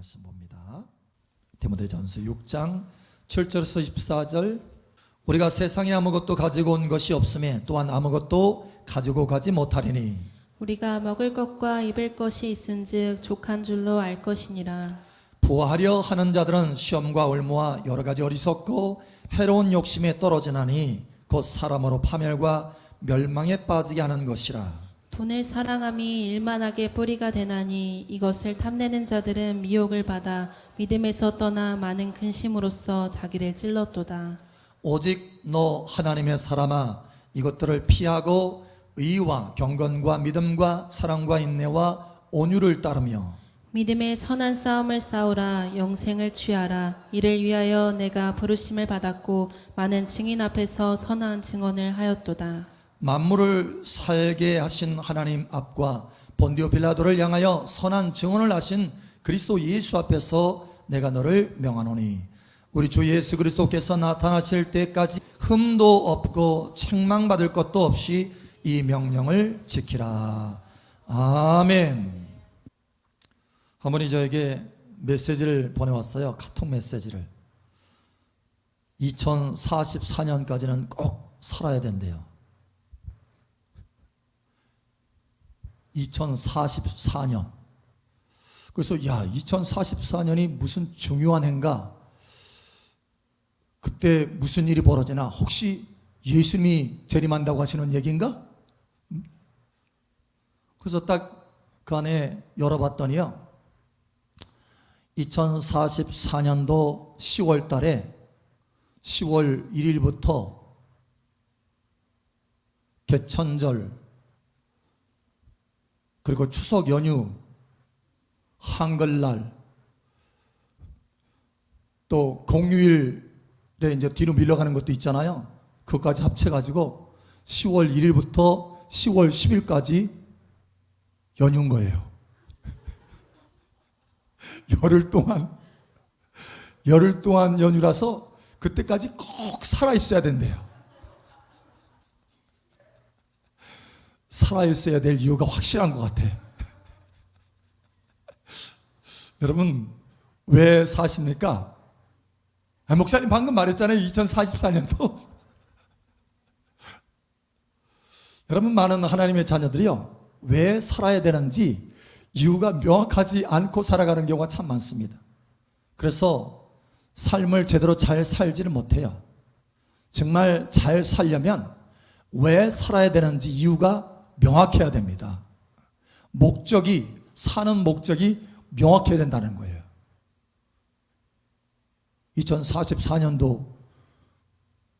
말씀 봅니다. 디모데전서 6장 7절에서 14절. 우리가 세상에 아무것도 가지고 온 것이 없음에 또한 아무것도 가지고 가지 못하리니 우리가 먹을 것과 입을 것이 있은즉 족한 줄로 알 것이니라. 부하려 하는 자들은 시험과 올무와 여러 가지 어리석고 해로운 욕심에 떨어지나니 곧 사람으로 파멸과 멸망에 빠지게 하는 것이라. 돈을 사랑함이 일만하게 뿌리가 되나니 이것을 탐내는 자들은 미혹을 받아 믿음에서 떠나 많은 근심으로써 자기를 찔렀도다. 오직 너 하나님의 사람아, 이것들을 피하고 의와 경건과 믿음과 사랑과 인내와 온유를 따르며 믿음의 선한 싸움을 싸우라. 영생을 취하라. 이를 위하여 내가 부르심을 받았고 많은 증인 앞에서 선한 증언을 하였도다. 만물을 살게 하신 하나님 앞과 본디오 빌라도를 향하여 선한 증언을 하신 그리스도 예수 앞에서 내가 너를 명하노니 우리 주 예수 그리스도께서 나타나실 때까지 흠도 없고 책망받을 것도 없이 이 명령을 지키라. 아멘. 한 분이 저에게 메시지를 보내왔어요. 카톡 메시지를. 2044년까지는 꼭 살아야 된대요. 2044년. 그래서 2044년이 무슨 중요한 해인가? 그때 무슨 일이 벌어지나? 혹시 예수님이 재림한다고 하시는 얘기인가? 그래서 딱 그 안에 열어봤더니요, 2044년도 10월 달에 10월 1일부터 개천절 그리고 추석 연휴, 한글날, 또 공휴일에 이제 뒤로 밀려가는 것도 있잖아요. 그것까지 합쳐가지고 10월 1일부터 10월 10일까지 연휴인 거예요. 열흘 동안 연휴라서 그때까지 꼭 살아있어야 된대요. 살아있어야 될 이유가 확실한 것 같아요. 여러분, 왜 사십니까? 목사님 방금 말했잖아요. 2044년도. 여러분, 많은 하나님의 자녀들이요, 왜 살아야 되는지 이유가 명확하지 않고 살아가는 경우가 참 많습니다. 그래서 삶을 제대로 잘 살지를 못해요. 정말 잘 살려면 왜 살아야 되는지 이유가 명확해야 됩니다. 사는 목적이 명확해야 된다는 거예요. 2044년도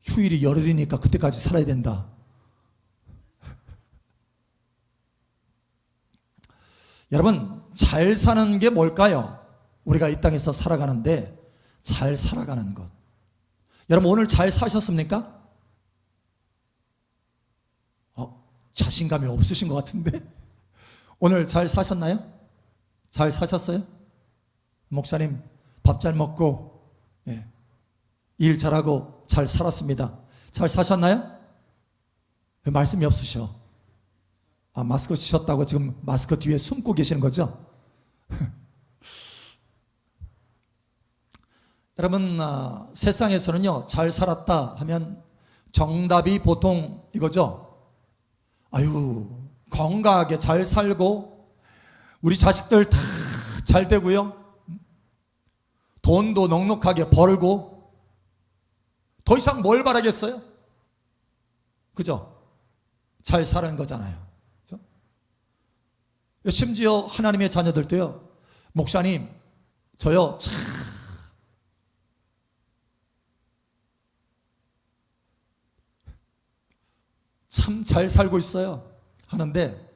휴일이 열흘이니까 그때까지 살아야 된다. 여러분, 잘 사는 게 뭘까요? 우리가 이 땅에서 살아가는데 잘 살아가는 것. 여러분, 오늘 잘 사셨습니까? 자신감이 없으신 것 같은데? 오늘 잘 사셨나요? 잘 사셨어요? 목사님, 밥 잘 먹고, 일 잘하고 잘 살았습니다. 잘 사셨나요? 왜 말씀이 없으셔? 마스크 쓰셨다고 지금 마스크 뒤에 숨고 계시는 거죠? 여러분, 세상에서는요, 잘 살았다 하면 정답이 보통 이거죠. 건강하게 잘 살고 우리 자식들 다 잘 되고요, 돈도 넉넉하게 벌고 더 이상 뭘 바라겠어요? 그죠? 잘 사는 거잖아요. 그죠? 심지어 하나님의 자녀들도요, 목사님, 저요 참 잘 살고 있어요 하는데,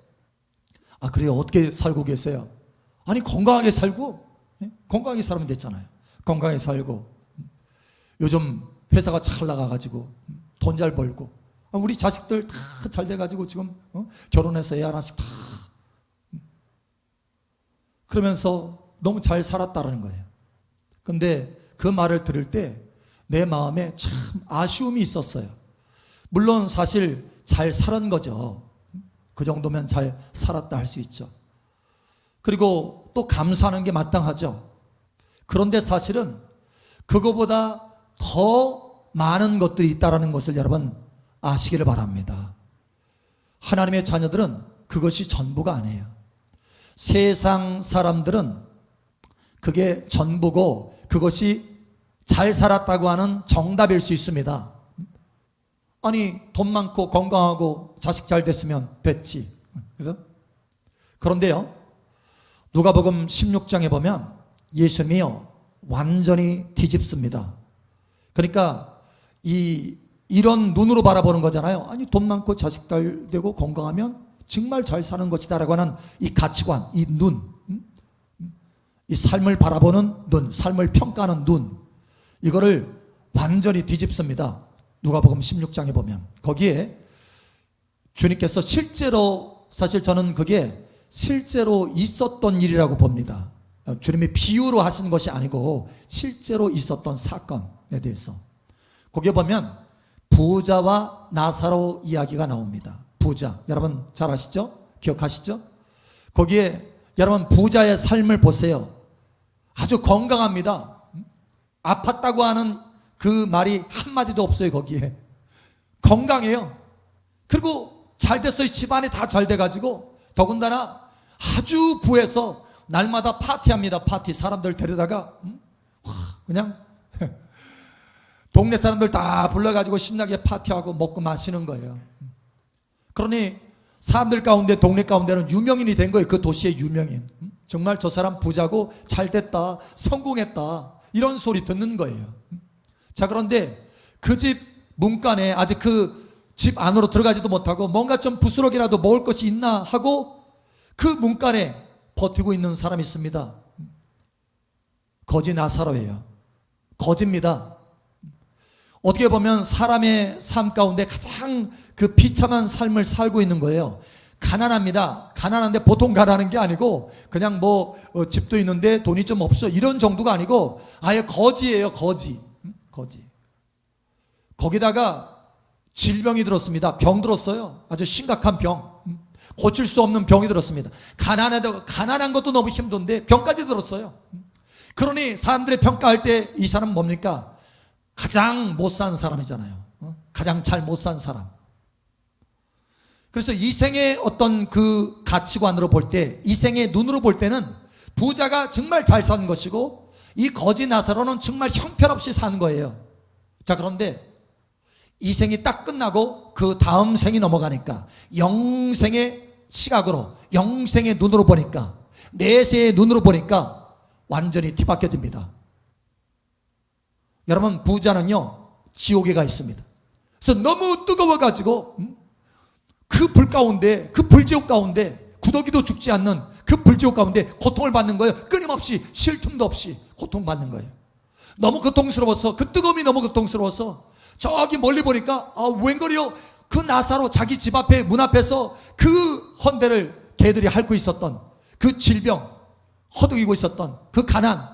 그래요? 어떻게 살고 계세요? 아니, 건강하게 살고, 건강하게 살면 됐잖아요. 건강하게 살고, 요즘 회사가 잘 나가가지고 돈 잘 벌고, 우리 자식들 다 잘 돼가지고 지금 결혼해서 애 하나씩 다, 그러면서 너무 잘 살았다라는 거예요. 근데 그 말을 들을 때 내 마음에 참 아쉬움이 있었어요. 물론 사실 잘 살은 거죠. 그 정도면 잘 살았다 할 수 있죠. 그리고 또 감사하는 게 마땅하죠. 그런데 사실은 그거보다 더 많은 것들이 있다는 것을 여러분 아시기를 바랍니다. 하나님의 자녀들은 그것이 전부가 아니에요. 세상 사람들은 그게 전부고 그것이 잘 살았다고 하는 정답일 수 있습니다. 아니, 돈 많고 건강하고 자식 잘 됐으면 됐지. 그래서 그런데요, 누가복음 16장에 보면 예수님이요 완전히 뒤집습니다. 그러니까 이런 눈으로 바라보는 거잖아요. 아니, 돈 많고 자식 잘 되고 건강하면 정말 잘 사는 것이다라고 하는 이 가치관, 이 눈, 이 삶을 바라보는 눈, 삶을 평가하는 눈, 이거를 완전히 뒤집습니다. 누가복음 16장에 보면 거기에 주님께서 실제로, 사실 저는 그게 실제로 있었던 일이라고 봅니다. 주님이 비유로 하신 것이 아니고 실제로 있었던 사건에 대해서 거기에 보면 부자와 나사로 이야기가 나옵니다. 부자, 여러분 잘 아시죠? 기억하시죠? 거기에 여러분 부자의 삶을 보세요. 아주 건강합니다. 아팠다고 하는 그 말이 한마디도 없어요. 거기에 건강해요. 그리고 잘 됐어요. 집안이 다 잘 돼가지고 더군다나 아주 부해서 날마다 파티합니다. 파티, 사람들 데려다가 그냥 동네 사람들 다 불러가지고 신나게 파티하고 먹고 마시는 거예요. 그러니 사람들 가운데, 동네 가운데는 유명인이 된 거예요. 그 도시의 유명인. 정말 저 사람 부자고 잘 됐다, 성공했다, 이런 소리 듣는 거예요. 자, 그런데 그 집 문간에 아직 그 집 안으로 들어가지도 못하고 뭔가 좀 부스러기라도 먹을 것이 있나 하고 그 문간에 버티고 있는 사람이 있습니다. 거지 나사로예요. 거지입니다. 어떻게 보면 사람의 삶 가운데 가장 그 비참한 삶을 살고 있는 거예요. 가난합니다. 가난한데 보통 가난한 게 아니고 그냥 뭐 집도 있는데 돈이 좀 없어, 이런 정도가 아니고 아예 거지예요. 거지. 거기다가 질병이 들었습니다. 병 들었어요. 아주 심각한 병. 고칠 수 없는 병이 들었습니다. 가난한 것도 너무 힘든데 병까지 들었어요. 그러니 사람들의 평가할 때 이 사람은 뭡니까? 가장 못 산 사람이잖아요. 가장 잘 못 산 사람. 그래서 이 생의 어떤 그 가치관으로 볼 때, 이 생의 눈으로 볼 때는 부자가 정말 잘 산 것이고 이 거지 나사로는 정말 형편없이 산 거예요. 자, 그런데 이 생이 딱 끝나고 그 다음 생이 넘어가니까 영생의 시각으로, 영생의 눈으로 보니까, 내세의 눈으로 보니까 완전히 뒤바뀌어집니다. 여러분, 부자는요 지옥에가 있습니다. 그래서 너무 뜨거워가지고 그 불 가운데, 그 불지옥 가운데, 구더기도 죽지 않는 그 불지옥 가운데 고통을 받는 거예요. 끊임없이, 쉴 틈도 없이 고통받는 거예요. 너무 고통스러워서, 그 뜨거움이 너무 고통스러워서 저기 멀리 보니까 웬걸이요, 그 나사로 자기 집 앞에, 문 앞에서 그 헌대를 개들이 핥고 있었던 그 질병, 허덕이고 있었던 그 가난,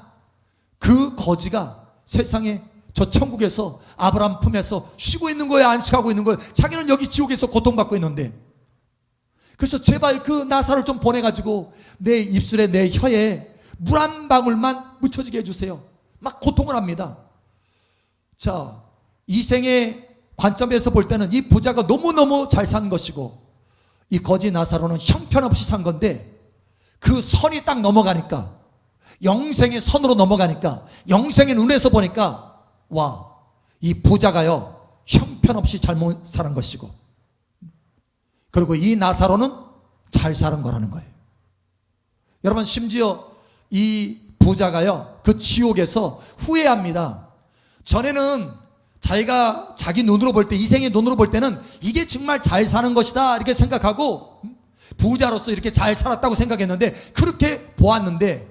그 거지가 세상에 저 천국에서 아브라함 품에서 쉬고 있는 거예요. 안식하고 있는 거예요. 자기는 여기 지옥에서 고통받고 있는데. 그래서 제발 그 나사를 좀 보내가지고 내 입술에, 내 혀에 물 한 방울만 묻혀지게 해주세요. 막 고통을 합니다. 자, 이 생의 관점에서 볼 때는 이 부자가 너무너무 잘 산 것이고 이 거지 나사로는 형편없이 산 건데, 그 선이 딱 넘어가니까, 영생의 선으로 넘어가니까, 영생의 눈에서 보니까 와, 이 부자가요 형편없이 잘못 사는 것이고, 그리고 이 나사로는 잘 사는 거라는 거예요. 여러분, 심지어 이 부자가요 그 지옥에서 후회합니다. 전에는 자기가 자기 눈으로 볼 때, 이 생의 눈으로 볼 때는 이게 정말 잘 사는 것이다 이렇게 생각하고 부자로서 이렇게 잘 살았다고 생각했는데, 그렇게 보았는데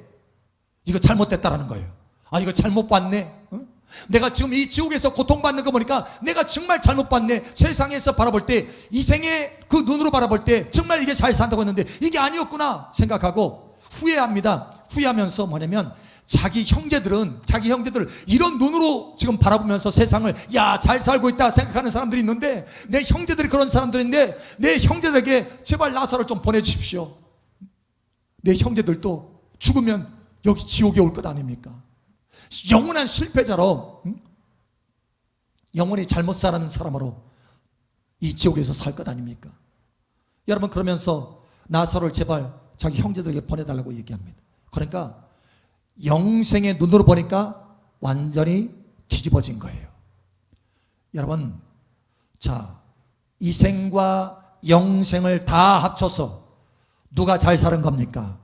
이거 잘못됐다라는 거예요. 이거 잘못 봤네. 내가 지금 이 지옥에서 고통받는 거 보니까 내가 정말 잘못 봤네. 세상에서 바라볼 때, 이 생의 그 눈으로 바라볼 때 정말 이게 잘 산다고 했는데 이게 아니었구나 생각하고 후회합니다. 후회하면서 뭐냐면, 자기 형제들을 이런 눈으로 지금 바라보면서 세상을 잘 살고 있다 생각하는 사람들이 있는데, 내 형제들이 그런 사람들인데 내 형제들에게 제발 나사를 좀 보내주십시오. 내 형제들도 죽으면 여기 지옥에 올 것 아닙니까? 영원한 실패자로, 영원히 잘못 사는 사람으로 이 지옥에서 살 것 아닙니까? 여러분, 그러면서 나사로를 제발 자기 형제들에게 보내달라고 얘기합니다. 그러니까 영생의 눈으로 보니까 완전히 뒤집어진 거예요. 여러분, 자, 이 생과 영생을 다 합쳐서 누가 잘 사는 겁니까?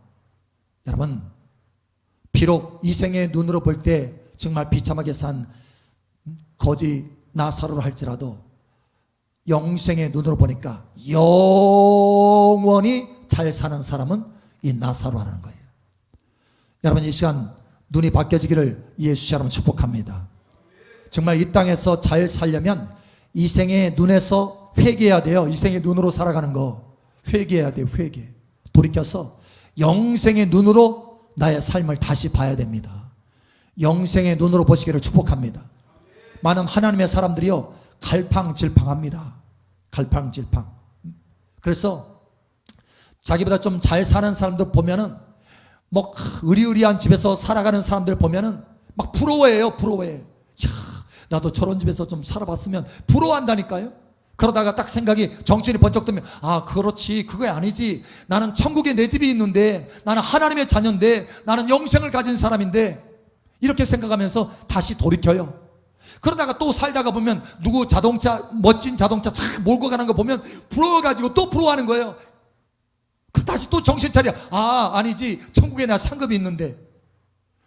여러분, 비록 이 생의 눈으로 볼 때 정말 비참하게 산 거지 나사로를 할지라도 영생의 눈으로 보니까 영원히 잘 사는 사람은 이 나사로라는 거예요. 여러분, 이 시간 눈이 바뀌어지기를 예수 여러분 축복합니다. 정말 이 땅에서 잘 살려면 이 생의 눈에서 회개해야 돼요. 이 생의 눈으로 살아가는 거 회개해야 돼요. 회개. 돌이켜서 영생의 눈으로 나의 삶을 다시 봐야 됩니다. 영생의 눈으로 보시기를 축복합니다. 많은 하나님의 사람들이요, 갈팡질팡합니다. 갈팡질팡. 그래서 자기보다 좀 잘 사는 사람들 보면은 뭐 의리의리한 집에서 살아가는 사람들 보면은 막 부러워해요. 부러워해. 야, 나도 저런 집에서 좀 살아봤으면 부러워한다니까요. 그러다가 딱 생각이 정신이 번쩍 들면, 아, 그렇지, 그거 아니지. 나는 천국에 내 집이 있는데, 나는 하나님의 자녀인데, 나는 영생을 가진 사람인데, 이렇게 생각하면서 다시 돌이켜요. 그러다가 또 살다가 보면 누구 자동차, 멋진 자동차 싹 몰고 가는 거 보면 부러워가지고 또 부러워하는 거예요. 그 다시 또 정신 차려. 아, 아니지, 천국에 나 상급이 있는데.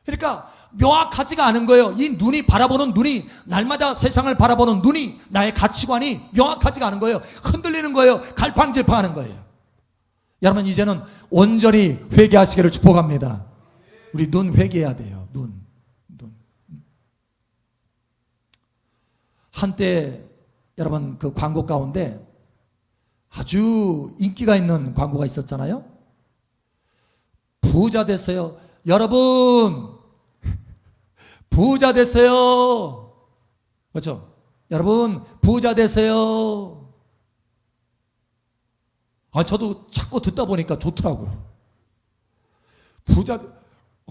그러니까 명확하지가 않은 거예요. 이 눈이 바라보는 눈이, 날마다 세상을 바라보는 눈이, 나의 가치관이 명확하지가 않은 거예요. 흔들리는 거예요. 갈팡질팡하는 거예요. 여러분, 이제는 온전히 회개하시기를 축복합니다. 우리 눈 회개해야 돼요. 눈. 한때 여러분, 그 광고 가운데 아주 인기가 있는 광고가 있었잖아요. 부자 됐어요. 여러분, 부자 됐어요. 그렇죠? 여러분, 부자 되세요. 아, 저도 자꾸 듣다 보니까 좋더라고요. 부자,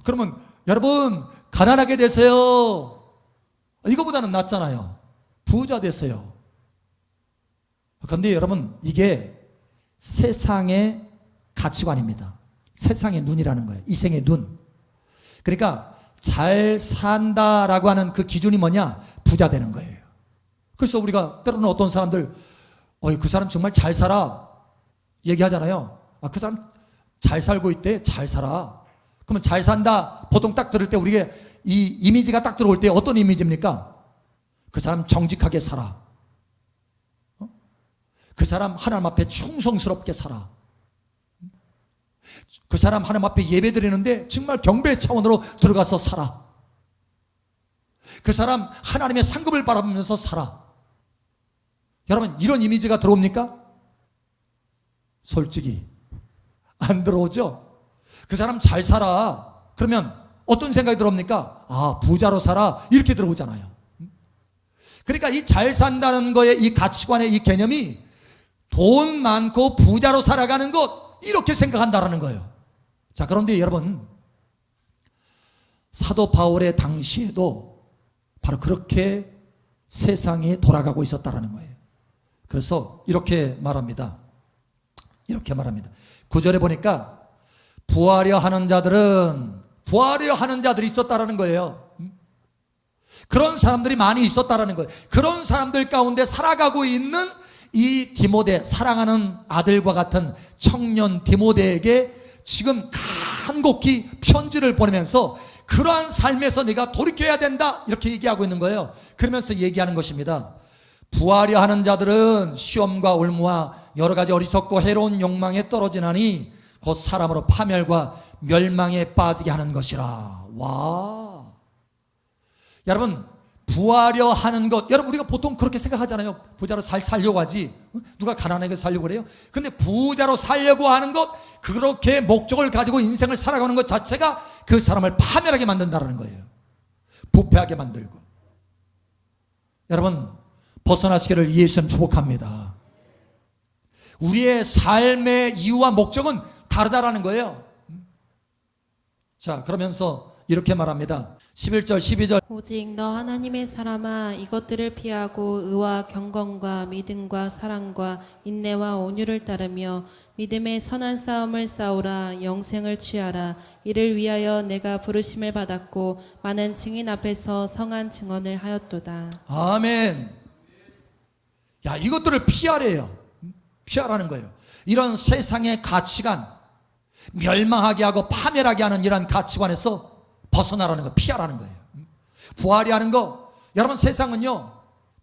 그러면 여러분, 가난하게 되세요. 이거보다는 낫잖아요. 부자 되세요. 그런데 여러분, 이게 세상의 가치관입니다. 세상의 눈이라는 거예요. 이 생의 눈. 그러니까 잘 산다라고 하는 그 기준이 뭐냐? 부자 되는 거예요. 그래서 우리가 때로는 어떤 사람들, 그 사람 정말 잘 살아 얘기하잖아요. 아, 그 사람 잘 살고 있대. 잘 살아. 그러면 잘 산다 보통 딱 들을 때 우리가 이 이미지가 딱 들어올 때 어떤 이미지입니까? 그 사람 정직하게 살아. 그 사람 하나님 앞에 충성스럽게 살아. 그 사람 하나님 앞에 예배 드리는데 정말 경배 차원으로 들어가서 살아. 그 사람 하나님의 상급을 바라보면서 살아. 여러분, 이런 이미지가 들어옵니까? 솔직히 안 들어오죠? 그 사람 잘 살아. 그러면 어떤 생각이 들어옵니까? 아, 부자로 살아. 이렇게 들어오잖아요. 그러니까 이 잘 산다는 거에 이 가치관의 이 개념이 돈 많고 부자로 살아가는 것, 이렇게 생각한다라는 거예요. 자, 그런데 여러분, 사도 바울의 당시에도 바로 그렇게 세상이 돌아가고 있었다라는 거예요. 그래서 이렇게 말합니다. 이렇게 말합니다. 9절에 보니까 부하려 하는 자들이 있었다라는 거예요. 그런 사람들이 많이 있었다라는 거예요. 그런 사람들 가운데 살아가고 있는 이 디모데, 사랑하는 아들과 같은 청년 디모데에게 지금 간곡히 편지를 보내면서 그러한 삶에서 네가 돌이켜야 된다, 이렇게 얘기하고 있는 거예요. 그러면서 얘기하는 것입니다. 부하려 하는 자들은 시험과 올무와 여러 가지 어리석고 해로운 욕망에 떨어지나니 곧 사람으로 파멸과 멸망에 빠지게 하는 것이라. 와, 여러분, 부하려 하는 것, 여러분, 우리가 보통 그렇게 생각하잖아요. 부자로 살려고 하지, 누가 가난하게 살려고 그래요? 근데 부자로 살려고 하는 것, 그렇게 목적을 가지고 인생을 살아가는 것 자체가 그 사람을 파멸하게 만든다는 거예요. 부패하게 만들고. 여러분, 벗어나시기를 예수님 축복합니다. 우리의 삶의 이유와 목적은 다르다라는 거예요. 자, 그러면서 이렇게 말합니다. 11절 12절 오직 너 하나님의 사람아 이것들을 피하고 의와 경건과 믿음과 사랑과 인내와 온유를 따르며 믿음의 선한 싸움을 싸우라. 영생을 취하라. 이를 위하여 내가 부르심을 받았고 많은 증인 앞에서 성한 증언을 하였도다. 아멘. 야, 이것들을 피하래요. 피하라는 거예요. 이런 세상의 가치관, 멸망하게 하고 파멸하게 하는 이런 가치관에서 벗어나라는 거, 피하라는 거예요. 부활이 하는 거, 여러분 세상은요,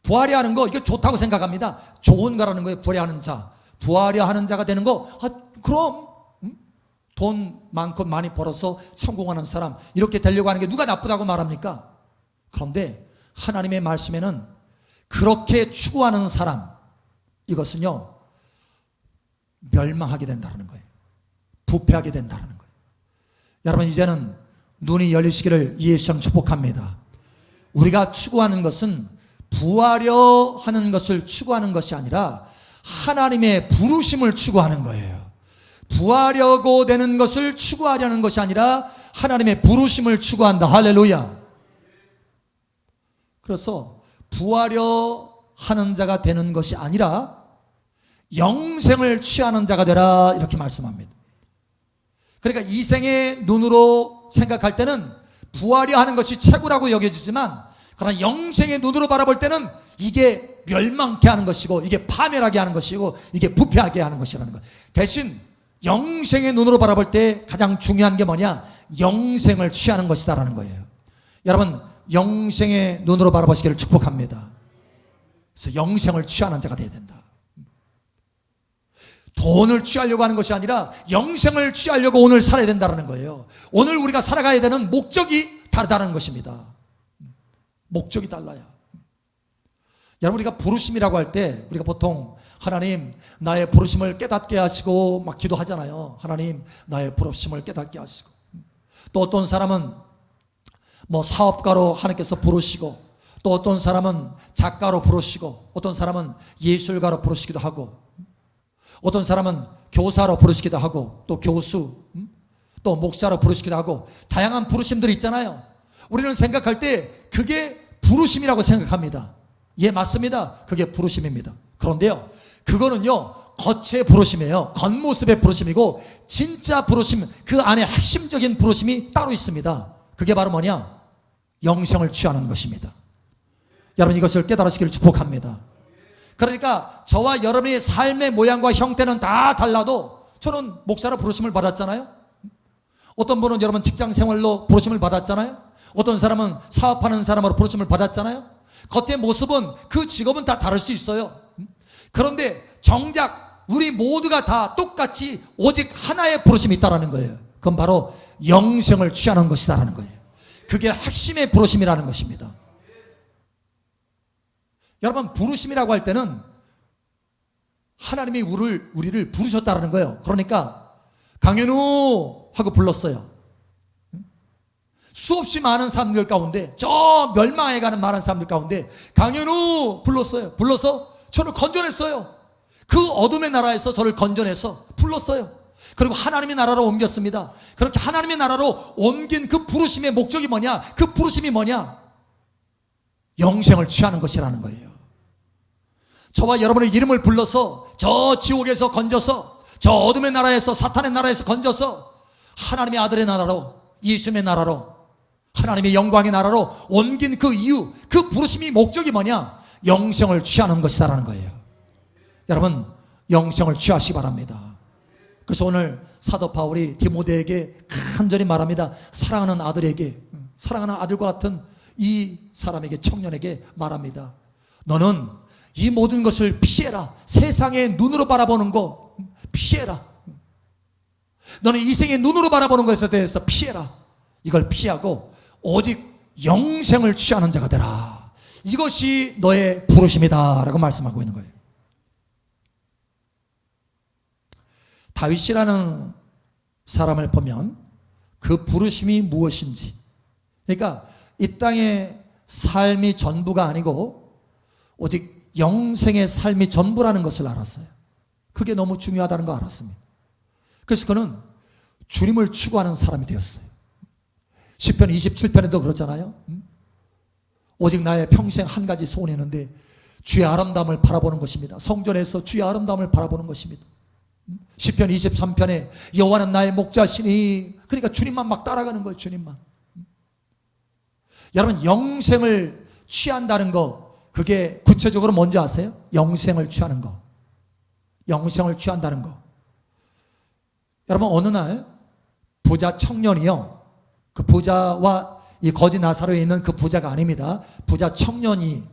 부활이 하는 거, 이게 좋다고 생각합니다. 좋은 거라는 거예요, 부활이 하는 자. 부활이 하는 자가 되는 거, 그럼, 돈 많고 많이 벌어서 성공하는 사람, 이렇게 되려고 하는 게 누가 나쁘다고 말합니까? 그런데 하나님의 말씀에는 그렇게 추구하는 사람, 이것은요, 멸망하게 된다는 거예요. 부패하게 된다는 거예요. 여러분, 이제는 눈이 열리시기를 예수님 축복합니다. 우리가 추구하는 것은 부하려 하는 것을 추구하는 것이 아니라 하나님의 부르심을 추구하는 거예요. 부하려고 되는 것을 추구하려는 것이 아니라 하나님의 부르심을 추구한다. 할렐루야. 그래서 부하려 하는 자가 되는 것이 아니라 영생을 취하는 자가 되라, 이렇게 말씀합니다. 그러니까 이생의 눈으로 생각할 때는 부하려 하는 것이 최고라고 여겨지지만, 그러나 영생의 눈으로 바라볼 때는 이게 멸망케 하는 것이고, 이게 파멸하게 하는 것이고, 이게 부패하게 하는 것이라는 거예요. 대신 영생의 눈으로 바라볼 때 가장 중요한 게 뭐냐? 영생을 취하는 것이다라는 거예요. 여러분, 영생의 눈으로 바라보시기를 축복합니다. 그래서 영생을 취하는 자가 되어야 된다. 돈을 취하려고 하는 것이 아니라 영생을 취하려고 오늘 살아야 된다는 거예요. 오늘 우리가 살아가야 되는 목적이 다르다는 것입니다. 목적이 달라요. 여러분, 우리가 부르심이라고 할 때 우리가 보통 하나님 나의 부르심을 깨닫게 하시고 막 기도하잖아요. 하나님 나의 부르심을 깨닫게 하시고. 또 어떤 사람은 뭐 사업가로 하나님께서 부르시고, 또 어떤 사람은 작가로 부르시고, 어떤 사람은 예술가로 부르시기도 하고, 어떤 사람은 교사로 부르시기도 하고, 또 교수, 또 목사로 부르시기도 하고, 다양한 부르심들이 있잖아요. 우리는 생각할 때 그게 부르심이라고 생각합니다. 예, 맞습니다. 그게 부르심입니다. 그런데요, 그거는요, 겉의 부르심이에요. 겉모습의 부르심이고, 진짜 부르심, 그 안에 핵심적인 부르심이 따로 있습니다. 그게 바로 뭐냐? 영생을 취하는 것입니다. 여러분, 이것을 깨달으시기를 축복합니다. 그러니까 저와 여러분의 삶의 모양과 형태는 다 달라도, 저는 목사로 부르심을 받았잖아요. 어떤 분은 여러분 직장 생활로 부르심을 받았잖아요. 어떤 사람은 사업하는 사람으로 부르심을 받았잖아요. 겉의 모습은, 그 직업은 다 다를 수 있어요. 그런데 정작 우리 모두가 다 똑같이 오직 하나의 부르심이 있다는 거예요. 그건 바로 영생을 취하는 것이다라는 거예요. 그게 핵심의 부르심이라는 것입니다. 여러분, 부르심이라고 할 때는 하나님이 우리를 부르셨다는 거예요. 그러니까 강현우 하고 불렀어요. 수없이 많은 사람들 가운데, 저 멸망해가는 많은 사람들 가운데 강현우 불렀어요. 불러서 저를 건져냈어요. 그 어둠의 나라에서 저를 건져내서 불렀어요. 그리고 하나님의 나라로 옮겼습니다. 그렇게 하나님의 나라로 옮긴 그 부르심의 목적이 뭐냐? 그 부르심이 뭐냐? 영생을 취하는 것이라는 거예요. 저와 여러분의 이름을 불러서 저 지옥에서 건져서, 저 어둠의 나라에서, 사탄의 나라에서 건져서 하나님의 아들의 나라로, 예수님의 나라로, 하나님의 영광의 나라로 옮긴 그 이유, 그 부르심이 목적이 뭐냐? 영생을 취하는 것이다라는 거예요. 여러분, 영생을 취하시기 바랍니다. 그래서 오늘 사도 바울이 디모데에게 간절히 말합니다. 사랑하는 아들에게, 사랑하는 아들과 같은 이 사람에게, 청년에게 말합니다. 너는 이 모든 것을 피해라. 세상의 눈으로 바라보는 거 피해라. 너는 이생의 눈으로 바라보는 것에 대해서 피해라. 이걸 피하고 오직 영생을 취하는 자가 되라. 이것이 너의 부르심이다 라고 말씀하고 있는 거예요. 다윗이라는 사람을 보면 그 부르심이 무엇인지, 그러니까 이 땅의 삶이 전부가 아니고 오직 영생의 삶이 전부라는 것을 알았어요. 그게 너무 중요하다는 거 알았습니다. 그래서 그는 주님을 추구하는 사람이 되었어요. 시편 27편에도 그렇잖아요. 오직 나의 평생 한 가지 소원이 있는데 주의 아름다움을 바라보는 것입니다. 성전에서 주의 아름다움을 바라보는 것입니다. 시편 23편에 여호와는 나의 목자시니, 그러니까 주님만 막 따라가는 거예요. 주님만. 여러분, 영생을 취한다는 거, 그게 구체적으로 뭔지 아세요? 영생을 취하는 거. 영생을 취한다는 거. 여러분, 어느 날 부자 청년이요, 그 부자와 이 거지 나사로에 있는 그 부자가 아닙니다. 부자 청년이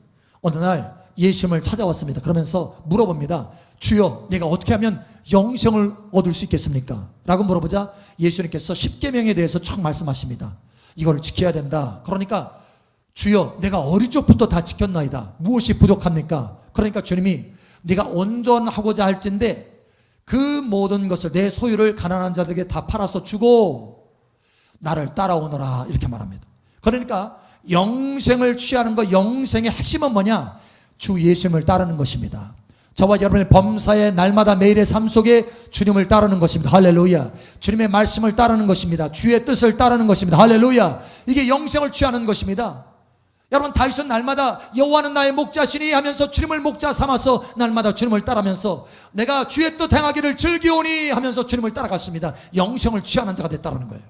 어느 날 예수님을 찾아왔습니다. 그러면서 물어봅니다. 주여, 내가 어떻게 하면 영생을 얻을 수 있겠습니까? 라고 물어보자 예수님께서 십계명에 대해서 쭉 말씀하십니다. 이걸 지켜야 된다. 그러니까 주여, 내가 어릴 적부터 다 지켰나이다. 무엇이 부족합니까? 그러니까 주님이 네가 온전하고자 할진대 그 모든 것을, 내 소유를 가난한 자들에게 다 팔아서 주고 나를 따라오너라, 이렇게 말합니다. 그러니까 영생을 취하는 것, 영생의 핵심은 뭐냐? 주 예수님을 따르는 것입니다. 저와 여러분의 범사의 날마다 매일의 삶 속에 주님을 따르는 것입니다. 할렐루야. 주님의 말씀을 따르는 것입니다. 주의 뜻을 따르는 것입니다. 할렐루야. 이게 영생을 취하는 것입니다. 여러분, 다윗은 날마다 여호와는 나의 목자시니 하면서 주님을 목자 삼아서 날마다 주님을 따르면서 내가 주의 뜻 행하기를 즐기오니 하면서 주님을 따라갔습니다. 영생을 취하는 자가 됐다는 거예요.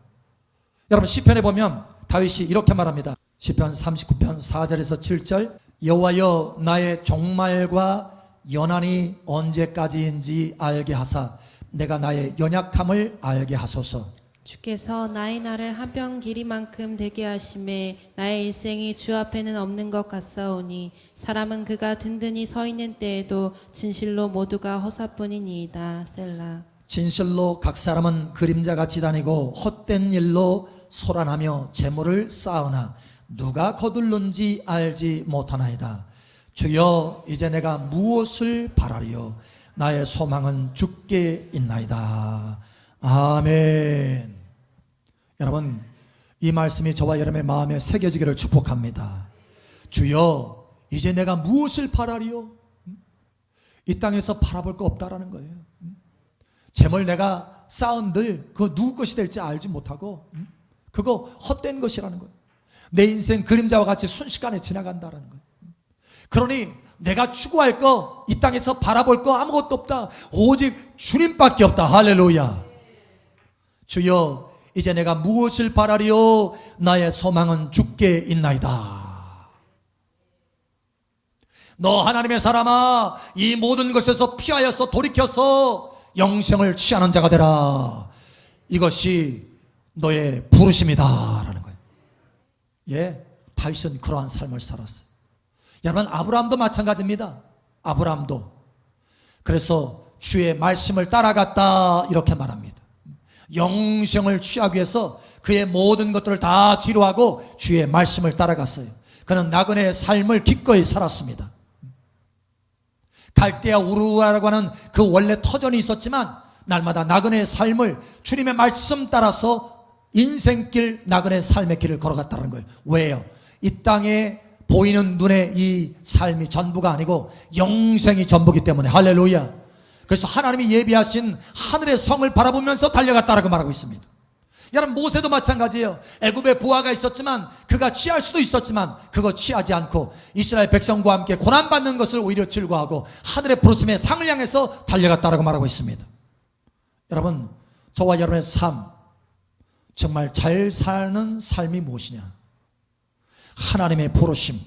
여러분, 시편에 보면 다윗이 이렇게 말합니다. 시편 39편 4절에서 7절, 여호와여 나의 종말과 연한이 언제까지인지 알게 하사 내가 나의 연약함을 알게 하소서. 주께서 나의 날을 한 뼘 길이만큼 되게 하심에 나의 일생이 주 앞에는 없는 것 같사오니 사람은 그가 든든히 서 있는 때에도 진실로 모두가 허사뿐이니이다. 셀라. 진실로 각 사람은 그림자같이 다니고 헛된 일로 소란하며 재물을 쌓으나 누가 거둘는지 알지 못하나이다. 주여, 이제 내가 무엇을 바라리요? 나의 소망은 주께 있나이다. 아멘. 여러분, 이 말씀이 저와 여러분의 마음에 새겨지기를 축복합니다. 주여, 이제 내가 무엇을 바라리요? 이 땅에서 바라볼 거 없다라는 거예요. 재물 내가 쌓은들 그거 누구 것이 될지 알지 못하고 그거 헛된 것이라는 거예요. 내 인생 그림자와 같이 순식간에 지나간다라는 거예요. 그러니 내가 추구할 거, 이 땅에서 바라볼 거 아무것도 없다. 오직 주님밖에 없다. 할렐루야. 주여, 이제 내가 무엇을 바라리요? 나의 소망은 주께 있나이다. 너 하나님의 사람아, 이 모든 것에서 피하여서 돌이켜서 영생을 취하는 자가 되라. 이것이 너의 부르심이다 라는 거예요. 예, 다윗은 그러한 삶을 살았어요. 여러분, 아브라함도 마찬가지입니다. 아브라함도 그래서 주의 말씀을 따라갔다 이렇게 말합니다. 영생을 취하기 위해서 그의 모든 것들을 다 뒤로하고 주의 말씀을 따라갔어요. 그는 나그네의 삶을 기꺼이 살았습니다. 갈대아 우르라고 하는 그 원래 터전이 있었지만 날마다 나그네의 삶을 주님의 말씀 따라서 인생길, 나그네의 삶의 길을 걸어갔다는 거예요. 왜요? 이 땅에 보이는 눈의 이 삶이 전부가 아니고 영생이 전부기 때문에. 할렐루야. 그래서 하나님이 예비하신 하늘의 성을 바라보면서 달려갔다라고 말하고 있습니다. 여러분, 모세도 마찬가지예요. 애굽에 부하가 있었지만 그가 취할 수도 있었지만 그거 취하지 않고 이스라엘 백성과 함께 고난받는 것을 오히려 즐거워하고 하늘의 부르심의 상을 향해서 달려갔다라고 말하고 있습니다. 여러분, 저와 여러분의 삶, 정말 잘 사는 삶이 무엇이냐? 하나님의 부르심,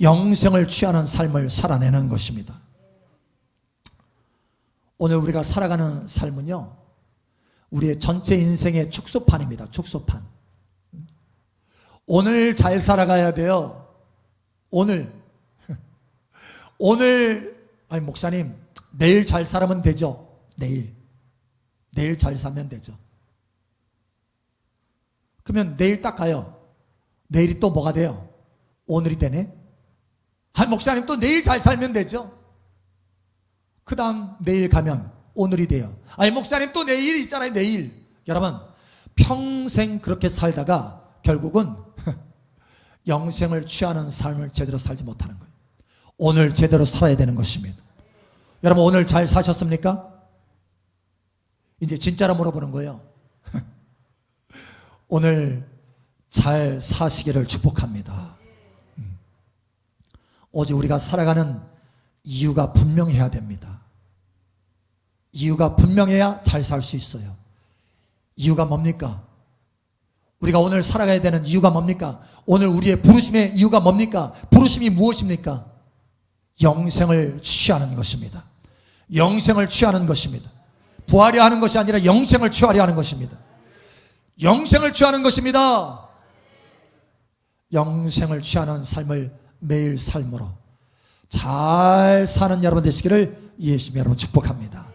영생을 취하는 삶을 살아내는 것입니다. 오늘 우리가 살아가는 삶은요, 우리의 전체 인생의 축소판입니다. 축소판. 오늘 잘 살아가야 돼요. 오늘. 아니, 목사님, 내일 잘 살면 되죠. 내일 잘 살면 되죠. 그러면 내일 딱 가요. 내일이 또 뭐가 돼요? 오늘이 되네. 아니, 목사님, 또 내일 잘 살면 되죠. 그 다음 내일 가면 오늘이 돼요. 아니, 목사님, 또 내일 있잖아요. 내일. 여러분, 평생 그렇게 살다가 결국은 영생을 취하는 삶을 제대로 살지 못하는 거예요. 오늘 제대로 살아야 되는 것입니다. 여러분, 오늘 잘 사셨습니까? 이제 진짜로 물어보는 거예요. 오늘 잘 사시기를 축복합니다. 오직 우리가 살아가는 이유가 분명해야 됩니다. 이유가 분명해야 잘 살 수 있어요. 이유가 뭡니까? 우리가 오늘 살아가야 되는 이유가 뭡니까? 오늘 우리의 부르심의 이유가 뭡니까? 부르심이 무엇입니까? 영생을 취하는 것입니다. 영생을 취하는 것입니다. 부하려 하는 것이 아니라 영생을 취하려 하는 것입니다. 영생을 취하는 것입니다. 영생을 취하는 삶을 매일 삶으로 잘 사는 여러분 되시기를 예수님 여러분 축복합니다.